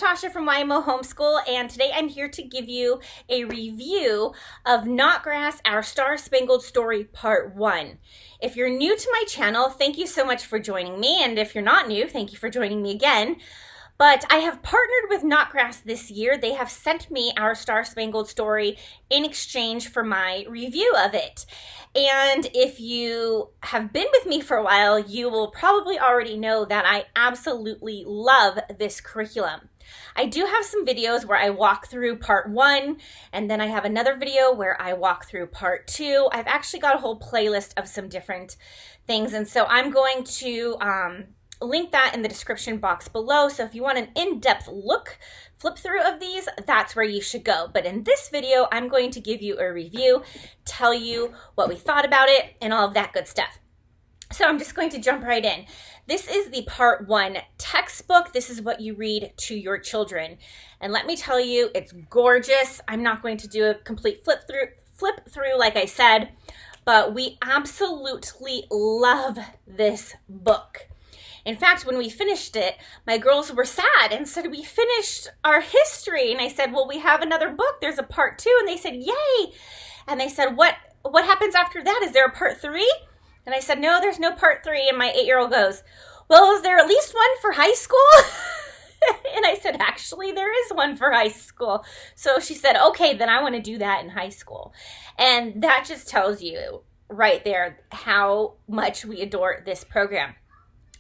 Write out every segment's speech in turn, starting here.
Natasha from YMO Homeschool, and today I'm here to give you a review of Notgrass, Our Star-Spangled Story Part 1. If you're new to my channel, thank you so much for joining me, and if you're not new, thank you for joining me again. But I have partnered with Notgrass this year. They have sent me Our Star-Spangled Story in exchange for my review of it. And if you have been with me for a while, you will probably already know that I absolutely love this curriculum. I do have some videos where I walk through part 1, and then I have another video where I walk through part 2. I've actually got a whole playlist of some different things, and so I'm going to link that in the description box below. So if you want an in-depth flip through of these, that's where you should go. But in this video, I'm going to give you a review, tell you what we thought about it, and all of that good stuff. So I'm just going to jump right in. This is the part 1 textbook. This is what you read to your children. And let me tell you, it's gorgeous. I'm not going to do a complete flip through like I said, but we absolutely love this book. In fact, when we finished it, my girls were sad and said, we finished our history. And I said, well, we have another book. There's a part 2. And they said, yay. And they said, what happens after that? Is there a part 3? And I said, no, there's no part 3. And my 8-year-old goes, well, is there at least one for high school? And I said, actually, there is one for high school. So she said, okay, then I want to do that in high school. And that just tells you right there how much we adore this program.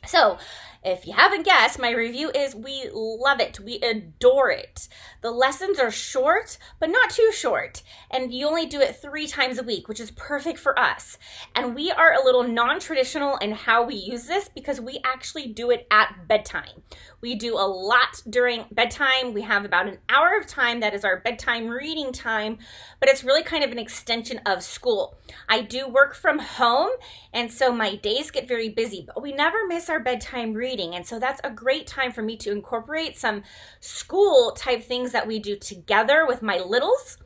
So, if you haven't guessed, my review is we love it. We adore it. The lessons are short, but not too short. And you only do it 3 times a week, which is perfect for us. And we are a little non-traditional in how we use this because we actually do it at bedtime. We do a lot during bedtime. We have about an hour of time that is our bedtime reading time, but it's really kind of an extension of school. I do work from home, and so my days get very busy, but we never miss our bedtime reading. And so that's a great time for me to incorporate some school type things that we do together with my littles.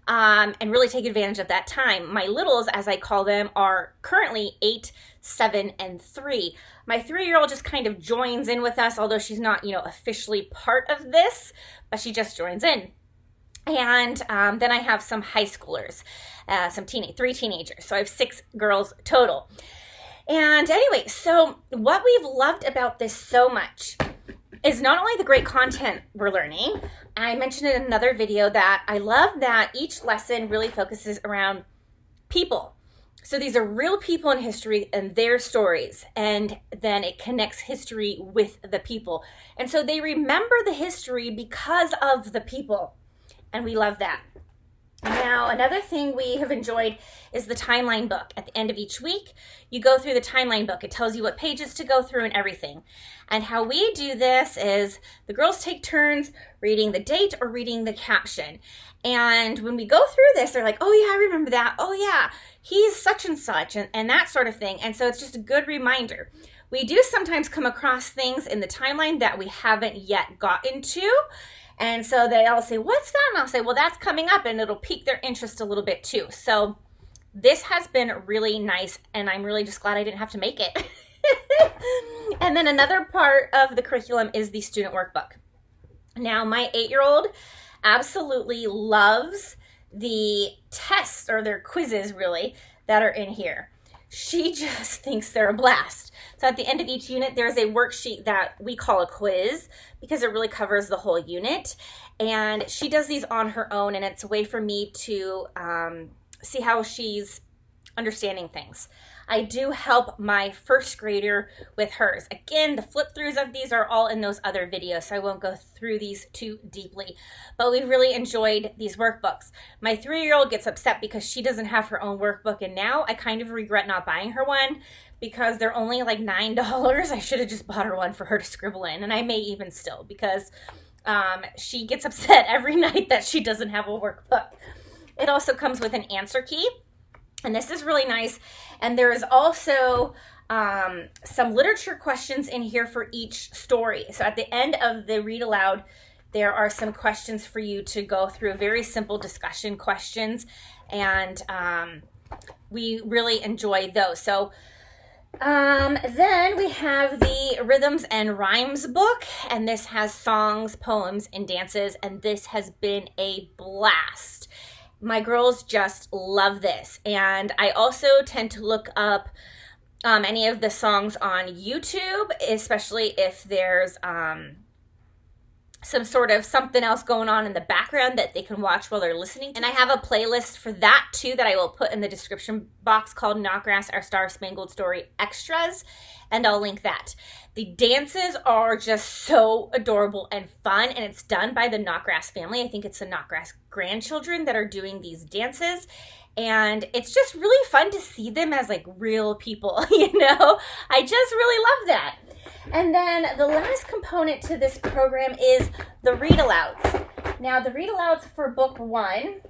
And really take advantage of that time. My littles, as I call them, are currently 8, 7, and 3. My 3-year-old just kind of joins in with us, although she's not, officially part of this, but she just joins in. And then I have some high schoolers, 3 teenagers. So I have 6 girls total. And anyway, so what we've loved about this so much is not only the great content we're learning. I mentioned in another video that I love that each lesson really focuses around people. So these are real people in history and their stories, and then it connects history with the people. And so they remember the history because of the people, and we love that. Now, another thing we have enjoyed is the timeline book. At the end of each week, you go through the timeline book. It tells you what pages to go through and everything. And how we do this is the girls take turns reading the date or reading the caption. And when we go through this, they're like, oh yeah, I remember that. Oh yeah, he's such and such, and that sort of thing. And so it's just a good reminder. We do sometimes come across things in the timeline that we haven't yet gotten to. And so they'll say, what's that? And I'll say, well, that's coming up, and it'll pique their interest a little bit too. So this has been really nice, and I'm really just glad I didn't have to make it. And then another part of the curriculum is the student workbook. Now, my 8-year-old absolutely loves the tests, or their quizzes really, that are in here. She just thinks they're a blast. So at the end of each unit, there's a worksheet that we call a quiz because it really covers the whole unit. And she does these on her own, and it's a way for me to see how she's understanding things. I do help my 1st grader with hers. Again, the flip throughs of these are all in those other videos, so I won't go through these too deeply. But we really enjoyed these workbooks. My 3-year-old gets upset because she doesn't have her own workbook, and now I kind of regret not buying her one because they're only like $9. I should have just bought her one for her to scribble in, and I may even still, because she gets upset every night that she doesn't have a workbook. It also comes with an answer key. And this is really nice. And there is also some literature questions in here for each story. So at the end of the read aloud, there are some questions for you to go through, very simple discussion questions. And we really enjoy those. So Then we have the Rhythms and Rhymes book, and this has songs, poems, and dances, and this has been a blast. My girls just love this, and I also tend to look up any of the songs on YouTube, especially if there's some sort of something else going on in the background that they can watch while they're listening. And I have a playlist for that too that I will put in the description box called Notgrass, Our Star Spangled Story Extras, and I'll link that. The dances are just so adorable and fun, and it's done by the Notgrass family. I think it's the Notgrass grandchildren that are doing these dances. And it's just really fun to see them as like real people, you know? I just really love that. And then the last component to this program is the read-alouds. Now, the read-alouds for book 1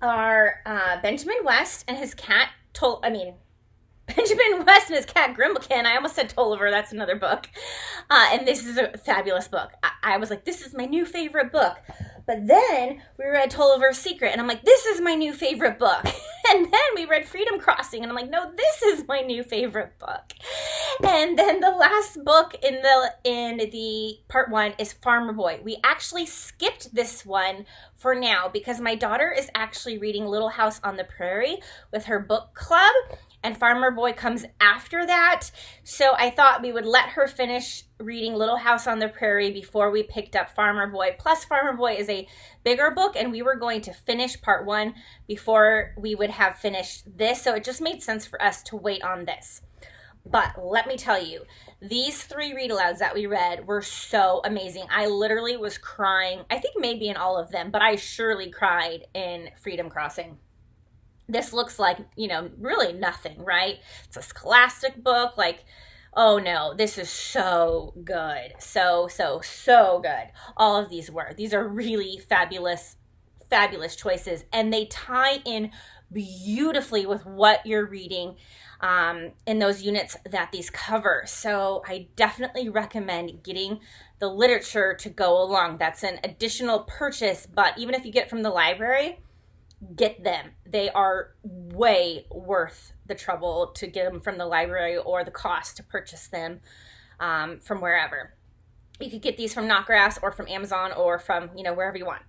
are Benjamin West and his cat, Benjamin West and his cat Grimblekin. I almost said Tolliver. That's another book. And this is a fabulous book. I was like, this is my new favorite book. But then we read Tolliver's Secret, and I'm like, this is my new favorite book. And then we read Freedom Crossing, and I'm like, no, this is my new favorite book. And then the last book in the part 1 is Farmer Boy. We actually skipped this one for now because my daughter is actually reading Little House on the Prairie with her book club, and Farmer Boy comes after that. So I thought we would let her finish reading Little House on the Prairie before we picked up Farmer Boy. Plus, Farmer Boy is a bigger book, and we were going to finish part 1 before we would have finished this. So it just made sense for us to wait on this. But let me tell you, these 3 read-alouds that we read were so amazing. I literally was crying. I think maybe in all of them, but I surely cried in Freedom Crossing. This looks like, you know, really nothing, right? It's a scholastic book. Like, oh no, this is so good. So good. All of these were. These are really fabulous choices. And they tie in beautifully with what you're reading in those units that these cover. So I definitely recommend getting the literature to go along. That's an additional purchase, but even if you get it from the library, get them. They are way worth the trouble to get them from the library or the cost to purchase them from wherever. You could get these from Notgrass or from Amazon or from, you know, wherever you want.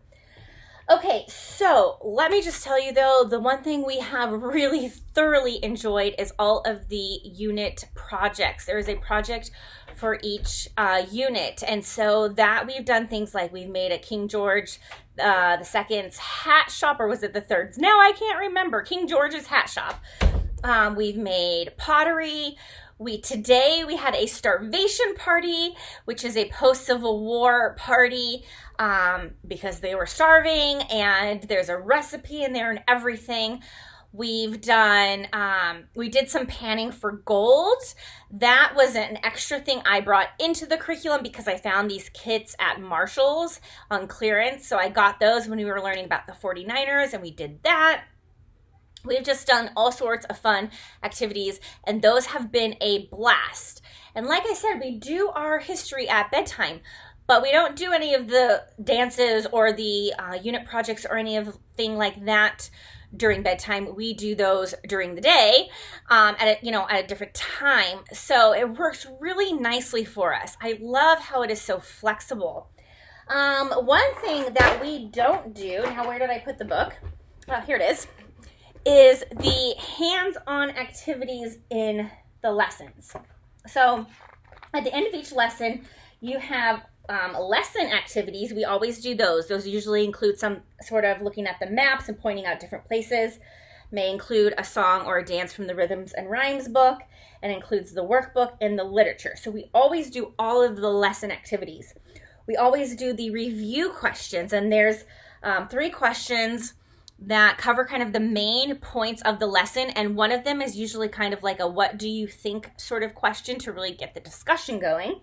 Okay, so let me just tell you though, the one thing we have really thoroughly enjoyed is all of the unit projects. There is a project for each unit, and so that we've done things like we've made a King George the Second's hat shop, or was it the Third's? Now I can't remember. King George's hat shop. We've made pottery. Today we had a starvation party, which is a post-Civil War party because they were starving, and there's a recipe in there and everything. We've done, we did some panning for gold. That was an extra thing I brought into the curriculum because I found these kits at Marshall's on clearance. So I got those when we were learning about the 49ers, and we did that. We've just done all sorts of fun activities, and those have been a blast. And like I said, we do our history at bedtime, but we don't do any of the dances or the unit projects or anything like that during bedtime. We do those during the day at a different time. So it works really nicely for us. I love how it is so flexible. One thing that we don't do, now where did I put the book? Oh, here it is the hands-on activities in the lessons. So at the end of each lesson, you have lesson activities. We always do those. Those usually include some sort of looking at the maps and pointing out different places. May include a song or a dance from the Rhythms and Rhymes book, and includes the workbook and the literature. So we always do all of the lesson activities. We always do the review questions, and there's 3 questions that cover kind of the main points of the lesson, and one of them is usually kind of like a what do you think sort of question to really get the discussion going.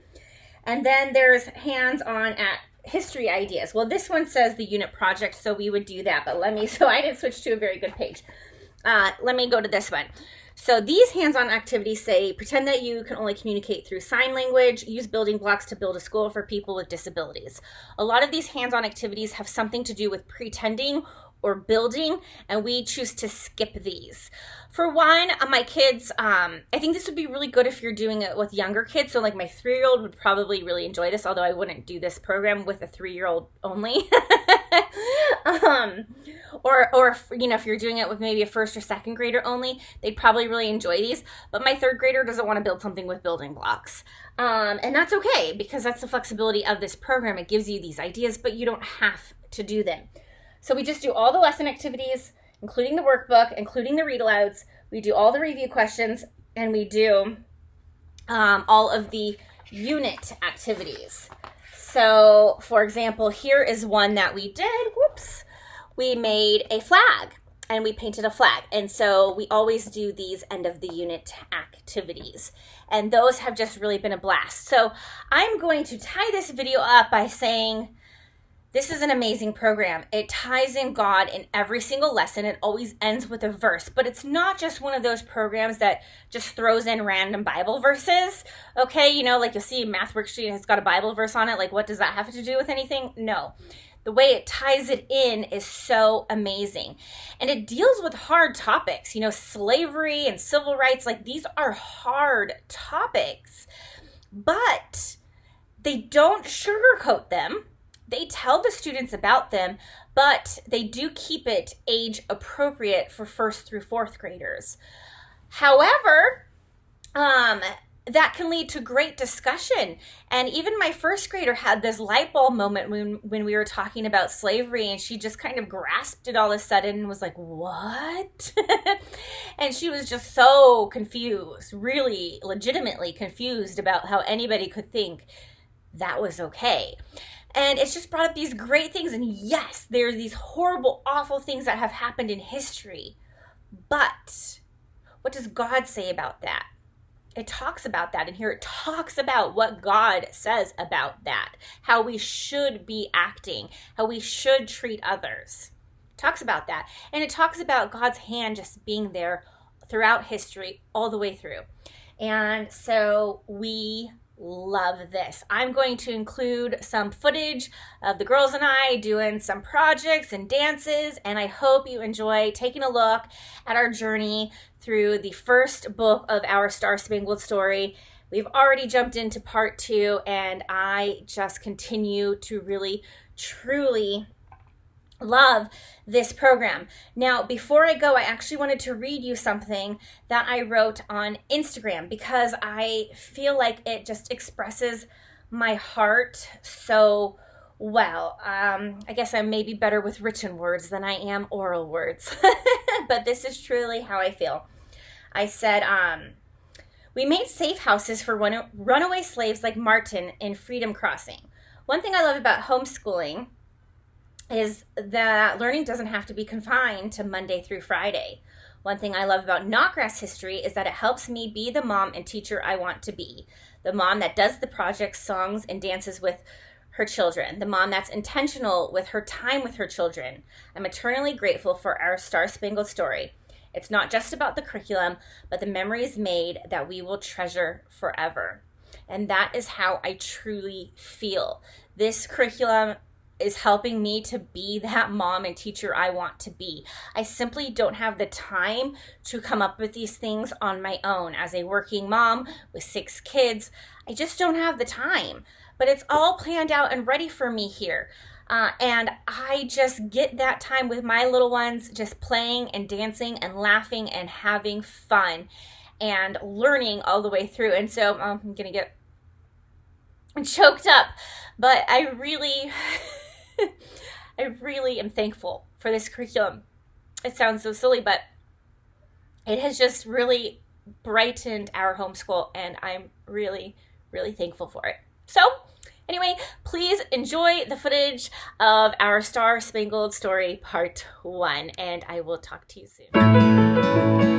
And then there's hands-on at history ideas. Well, this one says the unit project, so we would do that, but so I didn't switch to a very good page. Let me go to this one. So these hands-on activities say, pretend that you can only communicate through sign language, use building blocks to build a school for people with disabilities. A lot of these hands-on activities have something to do with pretending or building, and we choose to skip these. For one, my kids, I think this would be really good if you're doing it with younger kids. So like my 3-year-old would probably really enjoy this, although I wouldn't do this program with a 3-year-old only. Or if you're doing it with maybe a 1st or 2nd grader only, they'd probably really enjoy these. But my 3rd grader doesn't want to build something with building blocks. And that's okay, because that's the flexibility of this program. It gives you these ideas, but you don't have to do them. So we just do all the lesson activities, including the workbook, including the read-alouds. We do all the review questions, and we do all of the unit activities. So, for example, here is one that we did. Whoops. We made a flag, and we painted a flag. And so we always do these end of the unit activities. And those have just really been a blast. So I'm going to tie this video up by saying, this is an amazing program. It ties in God in every single lesson. It always ends with a verse, but it's not just one of those programs that just throws in random Bible verses. Okay, like you'll see Math Worksheet has got a Bible verse on it. Like, what does that have to do with anything? No. The way it ties it in is so amazing. And it deals with hard topics, slavery and civil rights. Like, these are hard topics, but they don't sugarcoat them. They tell the students about them, but they do keep it age appropriate for 1st through 4th graders. However, that can lead to great discussion. And even my 1st grader had this light bulb moment when we were talking about slavery, and she just kind of grasped it all of a sudden and was like, what? And she was just so confused, really legitimately confused about how anybody could think that was okay. And it's just brought up these great things. And yes, there are these horrible, awful things that have happened in history. But what does God say about that? It talks about that. And here it talks about what God says about that, how we should be acting, how we should treat others. It talks about that. And it talks about God's hand just being there throughout history, all the way through. And so we love this. I'm going to include some footage of the girls and I doing some projects and dances, and I hope you enjoy taking a look at our journey through the first book of our Star Spangled story. We've already jumped into part 2, and I just continue to really, truly love this program. Now, before I go, I actually wanted to read you something that I wrote on Instagram, because I feel like it just expresses my heart so well. I guess I'm maybe better with written words than I am oral words, but this is truly how I feel. I said, we made safe houses for runaway slaves like Martin in Freedom Crossing. One thing I love about homeschooling is that learning doesn't have to be confined to Monday through Friday. One thing I love about Notgrass history is that it helps me be the mom and teacher I want to be. The mom that does the projects, songs, and dances with her children. The mom that's intentional with her time with her children. I'm eternally grateful for our Star Spangled story. It's not just about the curriculum, but the memories made that we will treasure forever. And that is how I truly feel. This curriculum is helping me to be that mom and teacher I want to be. I simply don't have the time to come up with these things on my own. As a working mom with 6 kids, I just don't have the time. But it's all planned out and ready for me here. And I just get that time with my little ones, just playing and dancing and laughing and having fun and learning all the way through. And so I'm going to get choked up, but I really am thankful for this curriculum. It sounds so silly, but it has just really brightened our homeschool, and I'm really, really thankful for it. So anyway, please enjoy the footage of our Star Spangled story part 1, and I will talk to you soon.